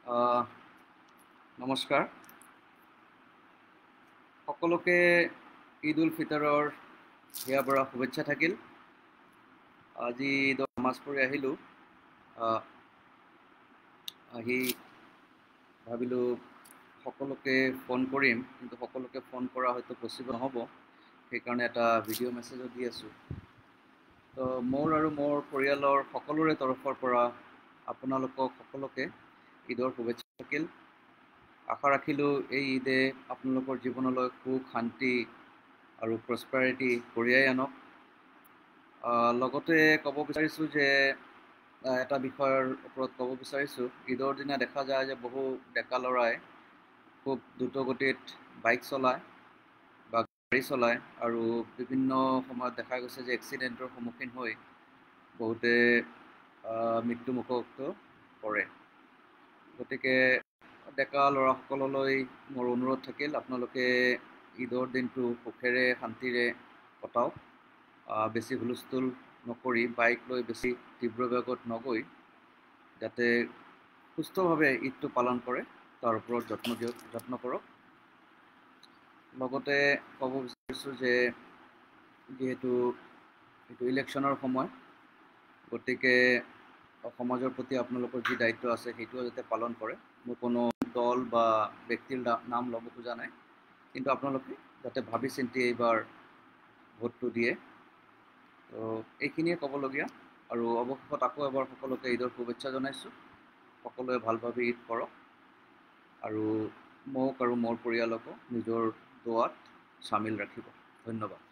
নমস্কাৰ সকলোকে ঈদ উল ফিতৰৰ হিয়া বৰা শুভেচ্ছা থাকিল। আজি ঈদৰ নামাজ পঢ়ি আহিলোঁ। আহি ভাবিলোঁ সকলোকে ফোন কৰিম, কিন্তু সকলোকে ফোন কৰা হয়তো পচিবল নহ'ব, সেইকাৰণে এটা ভিডিঅ' মেছেজো দি আছোঁ। তো মোৰ আৰু মোৰ পৰিয়ালৰ সকলোৰে তৰফৰ পৰা আপোনালোকক সকলোকে ঈদৰ শুভেচ্ছা থাকিল। আশা ৰাখিলোঁ এই ঈদে আপোনালোকৰ জীৱনলৈ সুখ, শান্তি আৰু প্ৰস্পাৰিটি কঢ়িয়াই আনক। লগতে ক'ব বিচাৰিছোঁ যে এটা বিষয়ৰ ওপৰত ক'ব বিচাৰিছোঁ। ঈদৰ দিনা দেখা যায় যে বহু ডেকা ল'ৰাই খুব দ্ৰুতগতিত বাইক চলায় বা গাড়ী চলায়, আৰু বিভিন্ন সময়ত দেখা গৈছে যে এক্সিডেণ্টৰ সন্মুখীন হৈ বহুতে মৃত্যুমুখতো পৰে। গতিকে ডেকা ল'ৰাসকললৈ মোৰ অনুৰোধ থাকিল, আপোনালোকে ঈদৰ দিনটো সুখেৰে শান্তিৰে কটাওক। বেছি হুলস্থুল নকৰি, বাইক লৈ বেছি তীব্ৰ বেগত নগৈ যাতে সুস্থভাৱে ঈদটো পালন কৰে তাৰ ওপৰত যত্ন কৰক। লগতে ক'ব বিচাৰিছোঁ যে যিহেতু এইটো ইলেকশ্যনৰ সময়, গতিকে সমাজৰ প্ৰতি আপোনালোকৰ যি দায়িত্ব আছে সেইটোও যাতে পালন কৰে। মোৰ কোনো দল বা ব্যক্তিৰ নাম ল'ব খোজা নাই, কিন্তু আপোনালোকে যাতে ভাবি চিন্তি এইবাৰ ভোটটো দিয়ে। তো এইখিনিয়ে ক'বলগীয়া, আৰু অৱশেষত আকৌ এবাৰ সকলোকে ঈদৰ শুভেচ্ছা জনাইছোঁ। সকলোৱে ভালভাৱে ঈদ কৰক, আৰু মোক আৰু মোৰ পৰিয়ালকো নিজৰ দোৱাত চামিল ৰাখিব। ধন্যবাদ।